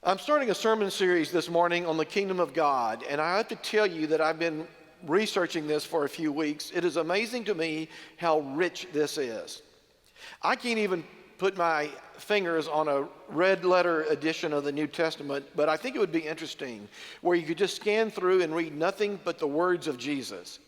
I'm starting a sermon series this morning on the kingdom of God, and I have to tell you that I've been researching this for a few weeks. It is amazing to me how rich this is. I can't even put my fingers on a red letter edition of the New Testament, but I think it would be interesting where you could just scan through and read nothing but the words of Jesus.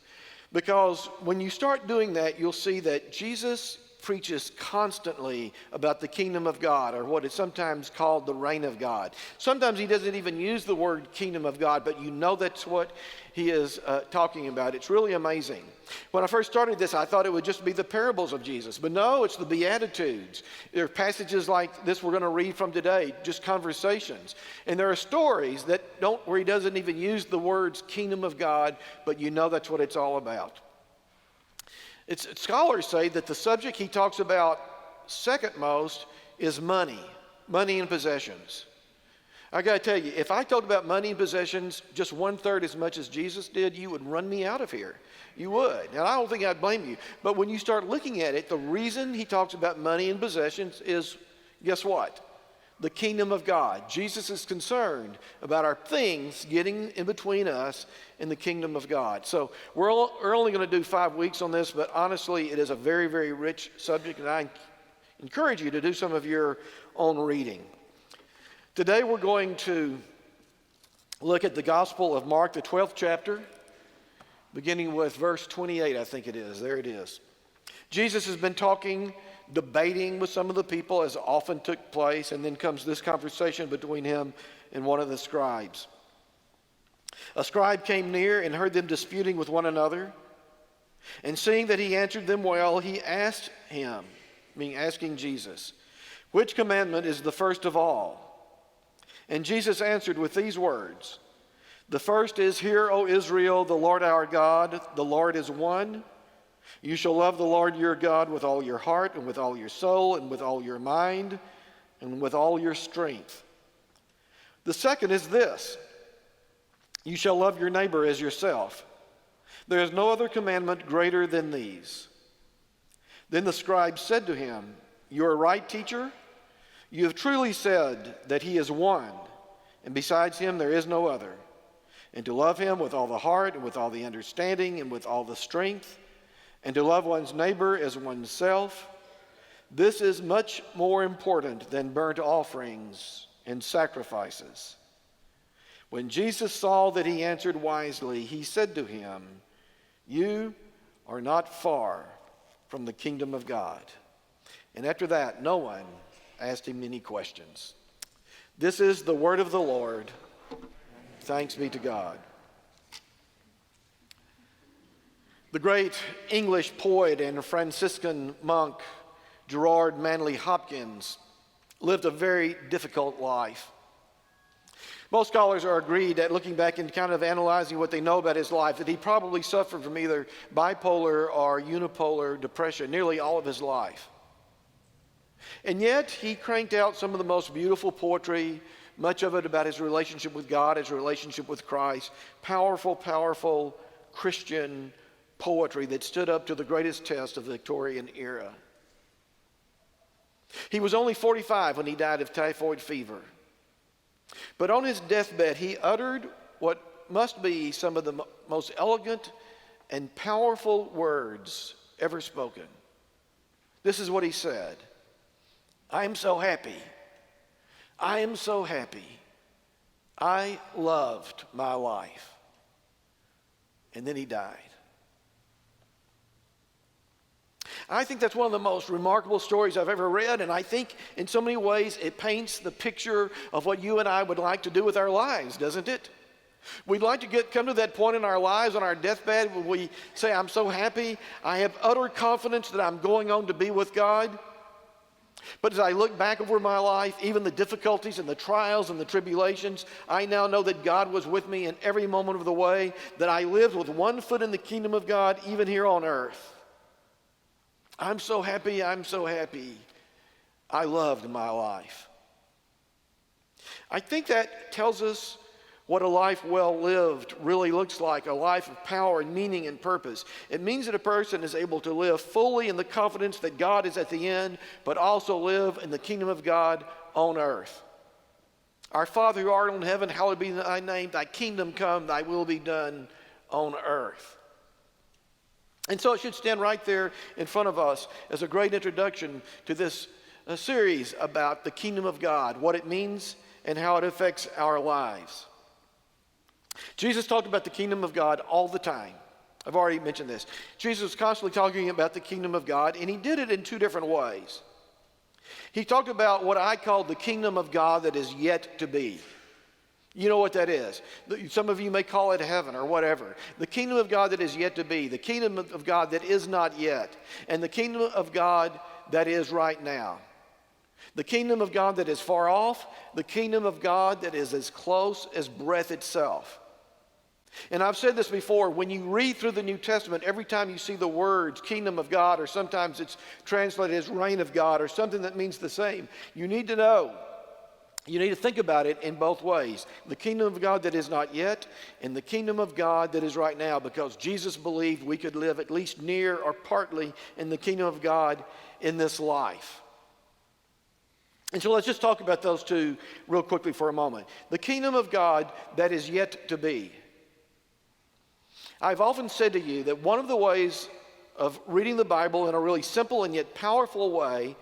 Because when you start doing that, you'll see that Jesus preaches constantly about the kingdom of God, or what is sometimes called the reign of God. Sometimes he doesn't even use the word kingdom of God, but you know that's what he is talking about. It's really amazing. When I first started this, I thought it would just be the parables of Jesus, but no, it's the Beatitudes. There are passages like this we're going to read from today, just conversations. And there are stories where he doesn't even use the words kingdom of God, but you know that's what it's all about. Scholars say that the subject he talks about second most is money and possessions. I got to tell you, if I talked about money and possessions just 1/3 as much as Jesus did, you would run me out of here. You would. And I don't think I'd blame you. But when you start looking at it, the reason he talks about money and possessions is, guess what? The kingdom of God. Jesus is concerned about our things getting in between us and the kingdom of God. So we're only going to do 5 weeks on this, but honestly, it is a very, very rich subject, and I encourage you to do some of your own reading. Today we're going to look at the Gospel of Mark, the 12th chapter, beginning with verse 28, I think it is. There it is. Jesus has been debating with some of the people, as often took place, and then comes this conversation between him and one of the scribes. A scribe came near and heard them disputing with one another, and seeing that he answered them well, he asked him, asking Jesus, "Which commandment is the first of all?" And Jesus answered with these words, "The first is, Hear, O Israel, the Lord our God, the Lord is one. You shall love the Lord your God with all your heart and with all your soul and with all your mind and with all your strength. The second is this, you shall love your neighbor as yourself. There is no other commandment greater than these." Then the scribe said to him, "You are right, teacher. You have truly said that he is one, and besides him there is no other. And to love him with all the heart and with all the understanding and with all the strength, and to love one's neighbor as oneself, this is much more important than burnt offerings and sacrifices." When Jesus saw that he answered wisely, he said to him, "You are not far from the kingdom of God." And after that, no one asked him any questions. This is the word of the Lord. Thanks be to God. The great English poet and Franciscan monk Gerard Manley Hopkins lived a very difficult life. Most scholars are agreed that, looking back and kind of analyzing what they know about his life, that he probably suffered from either bipolar or unipolar depression nearly all of his life. And yet he cranked out some of the most beautiful poetry, much of it about his relationship with God, his relationship with Christ, powerful Christian poetry that stood up to the greatest test of the Victorian era. He was only 45 when he died of typhoid fever. But on his deathbed, he uttered what must be some of the most elegant and powerful words ever spoken. This is what he said, "I am so happy. I am so happy. I loved my life." And then he died. I think that's one of the most remarkable stories I've ever read, and I think in so many ways it paints the picture of what you and I would like to do with our lives, doesn't it? We'd like to come to that point in our lives on our deathbed when we say, "I'm so happy, I have utter confidence that I'm going on to be with God." But as I look back over my life, even the difficulties and the trials and the tribulations, I now know that God was with me in every moment of the way, that I lived with one foot in the kingdom of God, even here on earth. I'm so happy, I'm so happy. I loved my life. I think that tells us what a life well lived really looks like, a life of power and meaning and purpose. It means that a person is able to live fully in the confidence that God is at the end, but also live in the kingdom of God on earth. Our Father who art in heaven, hallowed be thy name. Thy kingdom come, thy will be done on earth. And so it should stand right there in front of us as a great introduction to this series about the kingdom of God, what it means and how it affects our lives. Jesus talked about the kingdom of God all the time. I've already mentioned this. Jesus was constantly talking about the kingdom of God, and he did it in two different ways. He talked about what I call the kingdom of God that is yet to be. You know what that is. Some of you may call it heaven or whatever. The kingdom of God that is yet to be, the kingdom of God that is not yet, and the kingdom of God that is right now. The kingdom of God that is far off, the kingdom of God that is as close as breath itself. And I've said this before, when you read through the New Testament, every time you see the words kingdom of God, or sometimes it's translated as reign of God, or something that means the same, you need to know, you need to think about it in both ways. The kingdom of God that is not yet, and the kingdom of God that is right now, because Jesus believed we could live at least near or partly in the kingdom of God in this life. And so let's just talk about those two real quickly for a moment. The kingdom of God that is yet to be. I've often said to you that one of the ways of reading the Bible in a really simple and yet powerful way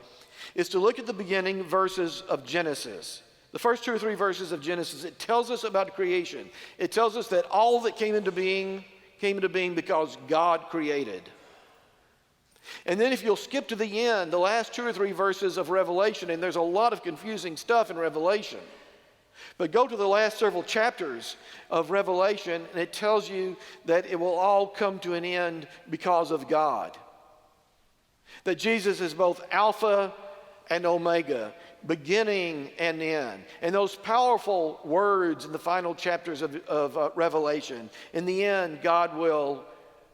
is to look at the beginning verses of Genesis. The first 2 or 3 verses of Genesis, it tells us about creation. It tells us that all that came into being because God created. And then if you'll skip to the end, the last 2 or 3 verses of Revelation, and there's a lot of confusing stuff in Revelation, but go to the last several chapters of Revelation, and it tells you that it will all come to an end because of God. That Jesus is both Alpha and Omega, beginning and end. And those powerful words in the final chapters of Revelation, in the end, God will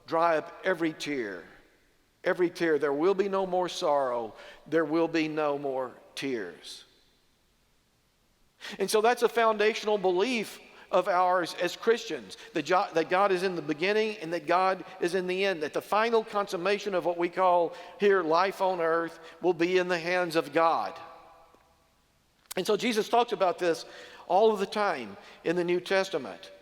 dry up every tear. Every tear. There will be no more sorrow. There will be no more tears. And so that's a foundational belief of ours as Christians, that God is in the beginning and that God is in the end, that the final consummation of what we call here life on earth will be in the hands of God. And so Jesus talks about this all of the time in the New Testament.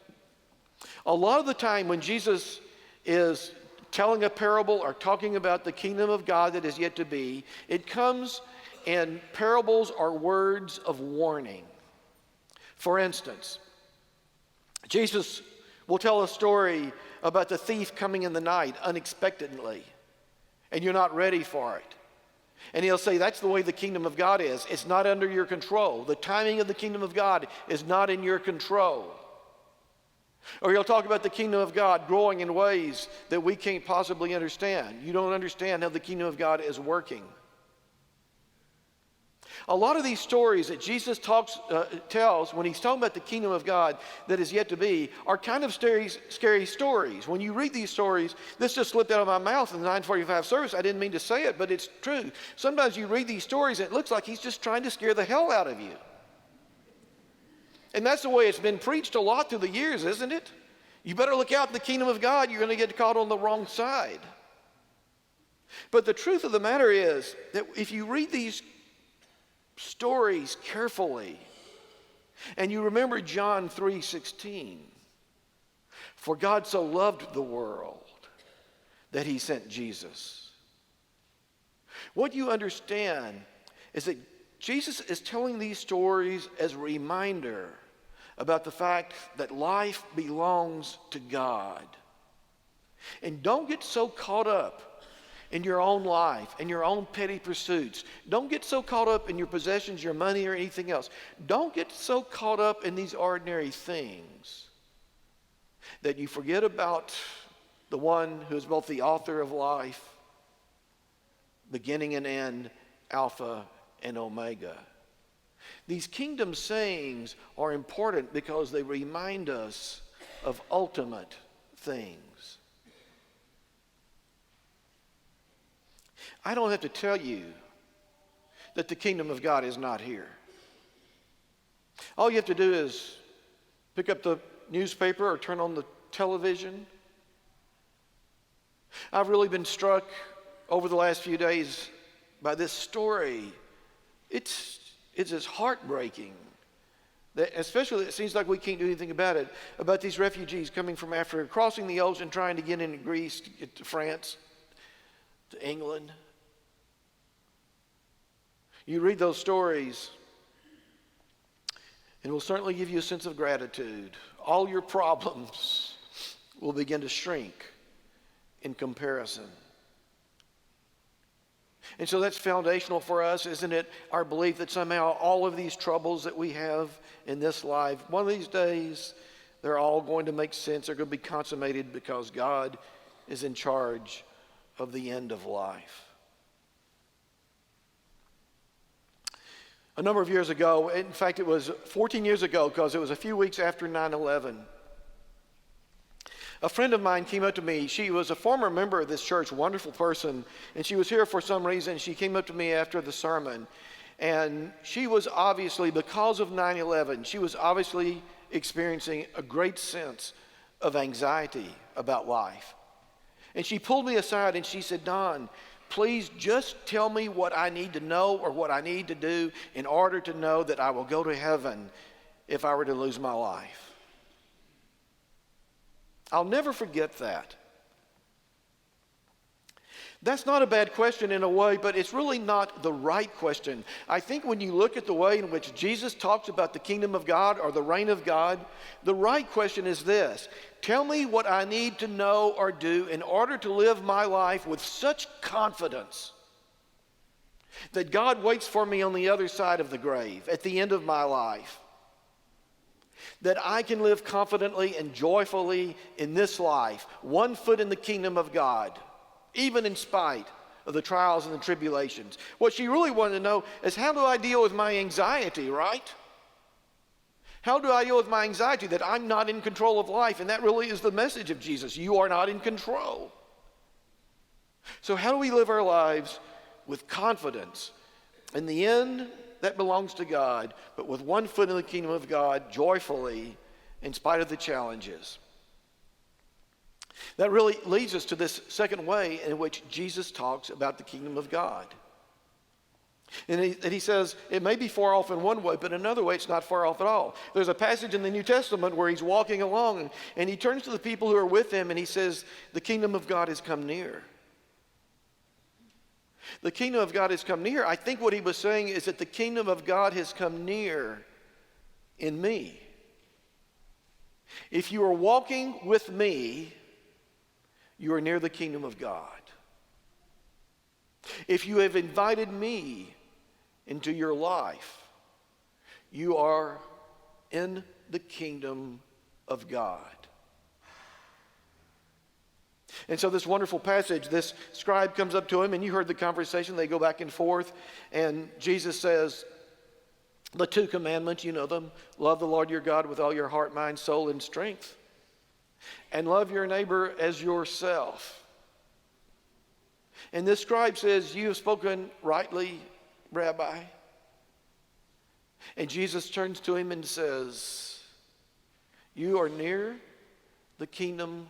A lot of the time when Jesus is telling a parable or talking about the kingdom of God that is yet to be, it comes in parables or words of warning. For instance, Jesus will tell a story about the thief coming in the night unexpectedly, and you're not ready for it. And he'll say, that's the way the kingdom of God is. It's not under your control. The timing of the kingdom of God is not in your control. Or he'll talk about the kingdom of God growing in ways that we can't possibly understand. You don't understand how the kingdom of God is working. A lot of these stories that Jesus tells when he's talking about the kingdom of God that is yet to be are kind of scary stories. When you read these stories, this just slipped out of my mouth in the 9:45 service. I didn't mean to say it, but it's true. Sometimes you read these stories and it looks like he's just trying to scare the hell out of you. And that's the way it's been preached a lot through the years, isn't it? You better look out in the kingdom of God. You're going to get caught on the wrong side. But the truth of the matter is that if you read these stories carefully, and you remember John 3:16, for God so loved the world that he sent Jesus. What you understand is that Jesus is telling these stories as a reminder about the fact that life belongs to God. And don't get so caught up in your own life and your own petty pursuits. Don't get so caught up in your possessions, your money, or anything else. Don't get so caught up in these ordinary things that you forget about the one who is both the author of life, beginning and end, Alpha and Omega. These kingdom sayings are important because they remind us of ultimate things. I don't have to tell you that the kingdom of God is not here. All you have to do is pick up the newspaper or turn on the television. I've really been struck over the last few days by this story. It's as heartbreaking That especially, it seems like we can't do anything about it, about these refugees coming from Africa, crossing the ocean, trying to get into Greece, to get to France, to England. You read those stories, and it will certainly give you a sense of gratitude. All your problems will begin to shrink in comparison. And so that's foundational for us, isn't it? Our belief that somehow all of these troubles that we have in this life, one of these days, they're all going to make sense. They're going to be consummated because God is in charge of the end of life. A number of years ago, in fact, it was 14 years ago, because it was a few weeks after 9/11, a friend of mine came up to me. She was a former member of this church, wonderful person, and she was here for some reason. She came up to me after the sermon, and she was obviously, because of 9/11, she was obviously experiencing a great sense of anxiety about life. And she pulled me aside and she said, "Don, please just tell me what I need to know or what I need to do in order to know that I will go to heaven if I were to lose my life." I'll never forget that. That's not a bad question in a way, but it's really not the right question. I think when you look at the way in which Jesus talks about the kingdom of God or the reign of God, the right question is this: tell me what I need to know or do in order to live my life with such confidence that God waits for me on the other side of the grave, at the end of my life, that I can live confidently and joyfully in this life, one foot in the kingdom of God, even in spite of the trials and the tribulations. What she really wanted to know is, how do I deal with my anxiety, right? How do I deal with my anxiety that I'm not in control of life? And that really is the message of Jesus. You are not in control. So how do we live our lives with confidence? In the end, that belongs to God, but with one foot in the kingdom of God, joyfully, in spite of the challenges. That really leads us to this second way in which Jesus talks about the kingdom of God. And he says, it may be far off in one way, but in another way it's not far off at all. There's a passage in the New Testament where he's walking along, and he turns to the people who are with him, and he says, the kingdom of God has come near. The kingdom of God has come near. I think what he was saying is that the kingdom of God has come near in me. If you are walking with me, you are near the kingdom of God. If you have invited me into your life, you are in the kingdom of God. And so this wonderful passage, this scribe comes up to him, and you heard the conversation. They go back and forth, and Jesus says, the two commandments, you know them: love the Lord your God with all your heart, mind, soul, and strength, and love your neighbor as yourself. And this scribe says, you have spoken rightly, Rabbi. And Jesus turns to him and says, you are near the kingdom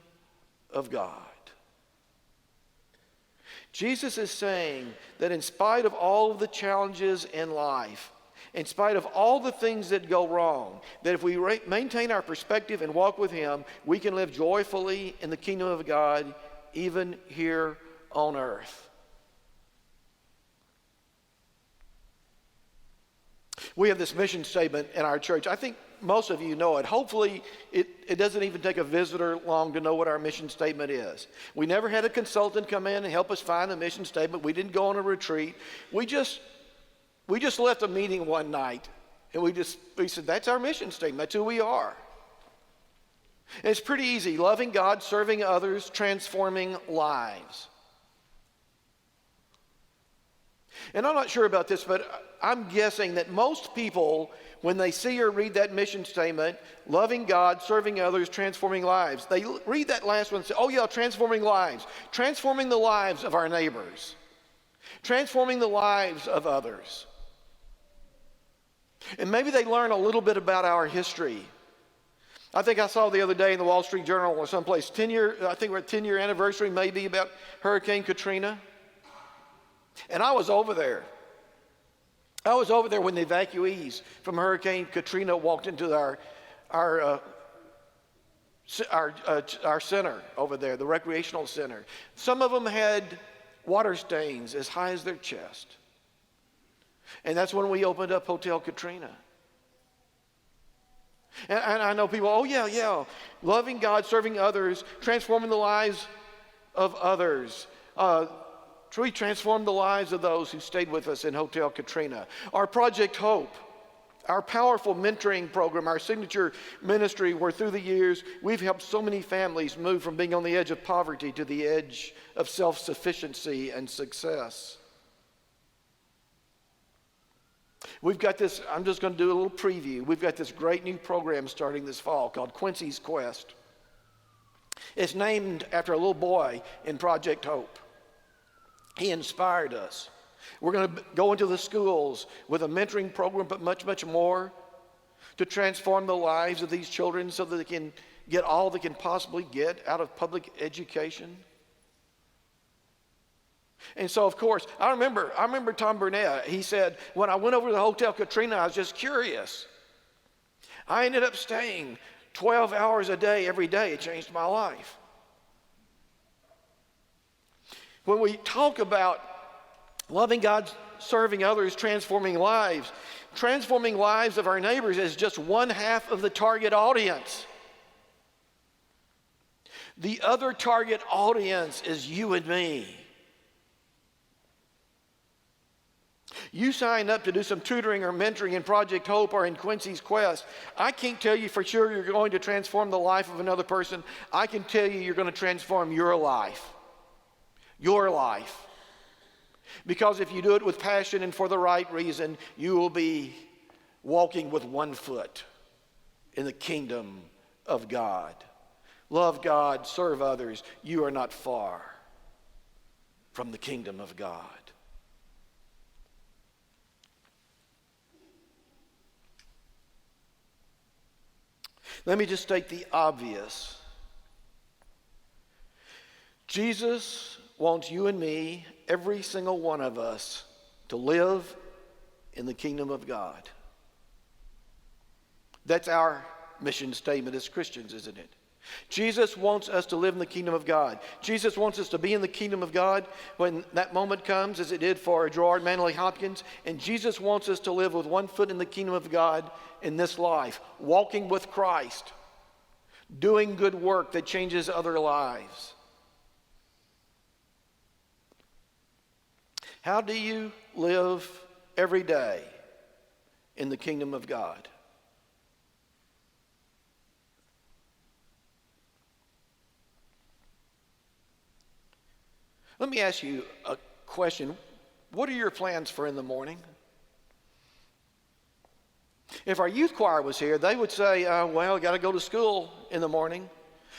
of God. Jesus is saying that in spite of all of the challenges in life, in spite of all the things that go wrong, that if we maintain our perspective and walk with him, we can live joyfully in the kingdom of God, even here on earth. We have this mission statement in our church. I think most of you know it. Hopefully, it doesn't even take a visitor long to know what our mission statement is. We never had a consultant come in and help us find the mission statement. We didn't go on a retreat. We just left a meeting one night, and we said, that's our mission statement. That's who we are. And it's pretty easy: loving God, serving others, transforming lives. And I'm not sure about this, but I'm guessing that most people, when they see or read that mission statement, loving God, serving others, transforming lives, they read that last one and say, oh yeah, transforming lives. Transforming the lives of our neighbors. Transforming the lives of others. And maybe they learn a little bit about our history. I think I saw the other day in the Wall Street Journal or someplace, I think we're at 10-year anniversary maybe about Hurricane Katrina. And I was over there. I was over there when the evacuees from Hurricane Katrina walked into our center over there, the recreational center. Some of them had water stains as high as their chest. And that's when we opened up Hotel Katrina. And I know people, oh yeah, loving God, serving others, transforming the lives of others. We transformed the lives of those who stayed with us in Hotel Katrina. Our Project Hope, our powerful mentoring program, our signature ministry, where through the years we've helped so many families move from being on the edge of poverty to the edge of self-sufficiency and success. We've got this, I'm just going to do a little preview. We've got this great new program starting this fall called Quincy's Quest. It's named after a little boy in Project Hope. He inspired us. We're going to go into the schools with a mentoring program, but much, much more, to transform the lives of these children so that they can get all they can possibly get out of public education. And so, of course, I remember Tom Burnett. He said, when I went over to the Hotel Katrina, I was just curious. I ended up staying 12 hours a day every day. It changed my life. When we talk about loving God, serving others, transforming lives of our neighbors is just one half of the target audience. The other target audience is you and me. You sign up to do some tutoring or mentoring in Project Hope or in Quincy's Quest. I can't tell you for sure you're going to transform the life of another person. I can tell you you're going to transform your life. Your life. Because if you do it with passion and for the right reason, you will be walking with one foot in the kingdom of God. Love God, serve others. You are not far from the kingdom of God. Let me just state the obvious. Jesus wants you and me, every single one of us, to live in the kingdom of God. That's our mission statement as Christians, isn't it? Jesus wants us to live in the kingdom of God. Jesus wants us to be in the kingdom of God when that moment comes, as it did for Gerard Manley Hopkins. And Jesus wants us to live with one foot in the kingdom of God in this life, walking with Christ, doing good work that changes other lives. How do you live every day in the kingdom of God? Let me ask you a question. What are your plans for in the morning? If our youth choir was here, they would say, well, got to go to school in the morning.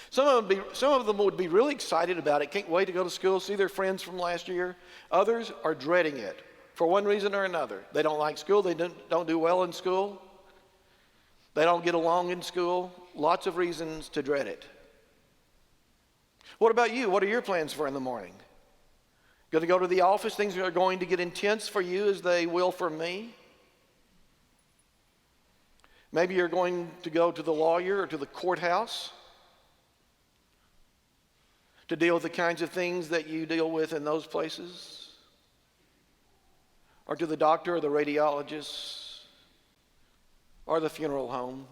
Some of them would be really excited about it, can't wait to go to school, see their friends from last year. Others are dreading it for one reason or another. They don't like school, they don't do well in school, they don't get along in school. Lots of reasons to dread it. What about you? What are your plans for in the morning? Going to go to the office? Things are going to get intense for you as they will for me. Maybe you're going to go to the lawyer or to the courthouse to deal with the kinds of things that you deal with in those places. Or to the doctor or the radiologist or the funeral home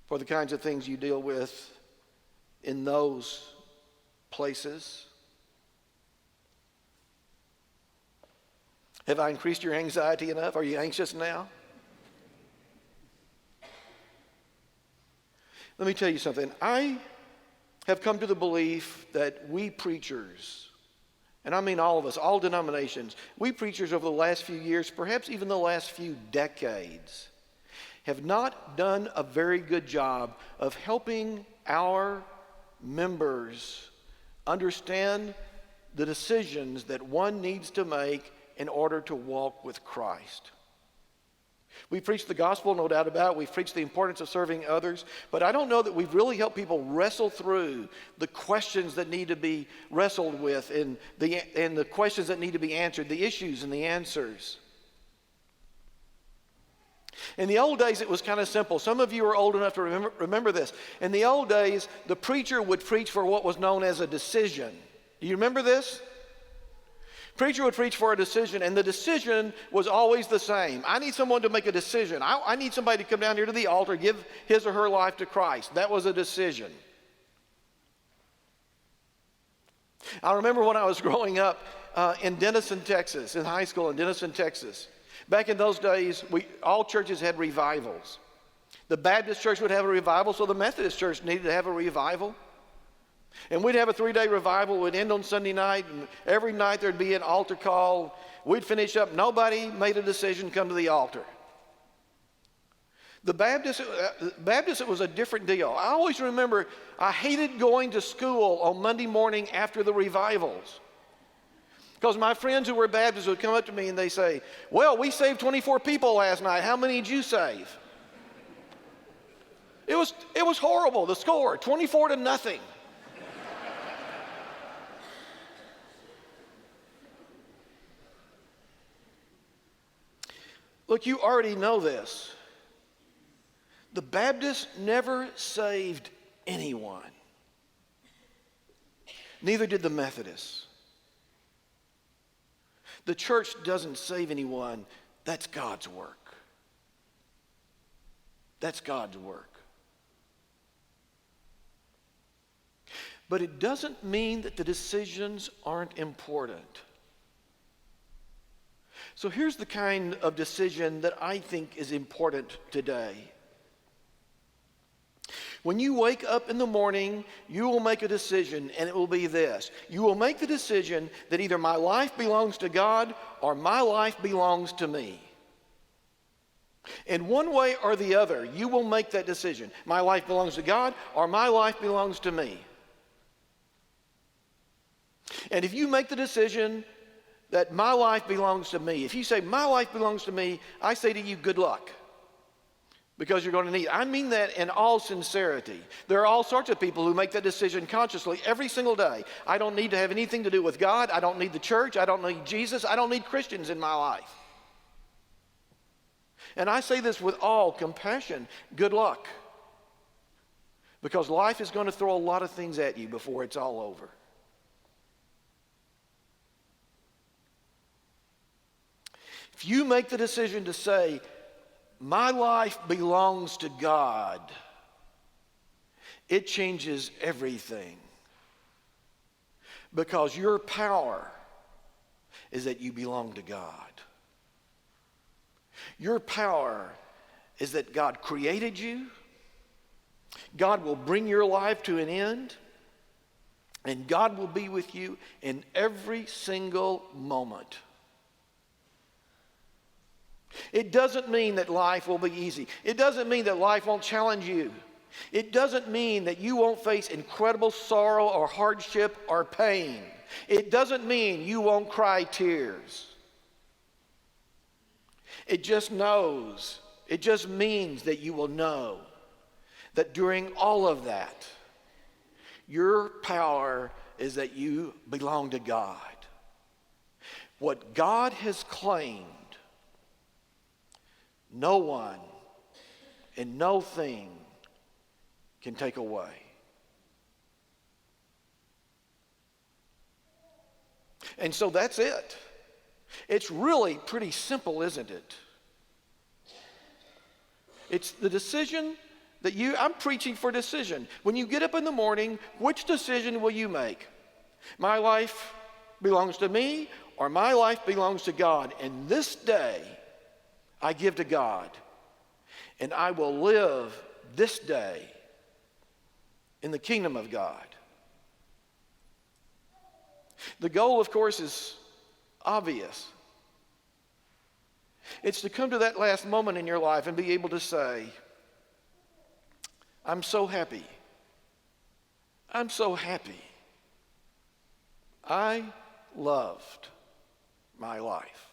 for the kinds of things you deal with in those places. Have I increased your anxiety enough? Are you anxious now? Let me tell you something. I have come to the belief that we preachers, and I mean all of us, all denominations, we preachers over the last few years, perhaps even the last few decades, have not done a very good job of helping our members understand the decisions that one needs to make in order to walk with Christ. We preach the gospel, no doubt about it. We've preached the importance of serving others, but I don't know that we've really helped people wrestle through the questions that need to be wrestled with and the questions that need to be answered, the issues and the answers. In the old days, it was kind of simple. Some of you are old enough to remember this. In the old days, the preacher would preach for what was known as a decision. Do you remember this? Preacher would preach for a decision, and the decision was always the same. I need someone to make a decision. I need somebody to come down here to the altar, give his or her life to Christ. That was a decision. I remember when I was growing up in Denison, Texas, in high school in Denison, Texas. Back in those days, all churches had revivals. The Baptist church would have a revival, so the Methodist church needed to have a revival. And we'd have a 3-day revival. It would end on Sunday night, and every night there'd be an altar call. We'd finish up. Nobody made a decision to come to the altar. The Baptist, it was a different deal. I always remember I hated going to school on Monday morning after the revivals. Because my friends who were Baptists would come up to me and they say, well, we saved 24 people last night. How many did you save? It was horrible, the score, 24-0. Look, you already know this. The Baptists never saved anyone. Neither did the Methodists. The church doesn't save anyone. That's God's work. That's God's work. But it doesn't mean that the decisions aren't important. So here's the kind of decision that I think is important today. When you wake up in the morning, you will make a decision, and it will be this. You will make the decision that either my life belongs to God or my life belongs to me. In one way or the other, you will make that decision. My life belongs to God or my life belongs to me. And if you make the decision that my life belongs to me, if you say my life belongs to me, I say to you, good luck. Because you're going to need it. I mean that in all sincerity. There are all sorts of people who make that decision consciously every single day. I don't need to have anything to do with God. I don't need the church. I don't need Jesus. I don't need Christians in my life. And I say this with all compassion. Good luck. Because life is going to throw a lot of things at you before it's all over. If you make the decision to say, my life belongs to God, it changes everything. Because your power is that you belong to God. Your power is that God created you. God will bring your life to an end. And God will be with you in every single moment. It doesn't mean that life will be easy. It doesn't mean that life won't challenge you. It doesn't mean that you won't face incredible sorrow or hardship or pain. It doesn't mean you won't cry tears. It just means that you will know that during all of that, your power is that you belong to God. What God has claimed, no one and no thing can take away. And so that's it. It's really pretty simple, isn't it? It's the decision that I'm preaching for decision. When you get up in the morning, which decision will you make? My life belongs to me or my life belongs to God. And this day, I give to God, and I will live this day in the kingdom of God. The goal, of course, is obvious. It's to come to that last moment in your life and be able to say, I'm so happy. I'm so happy. I loved my life.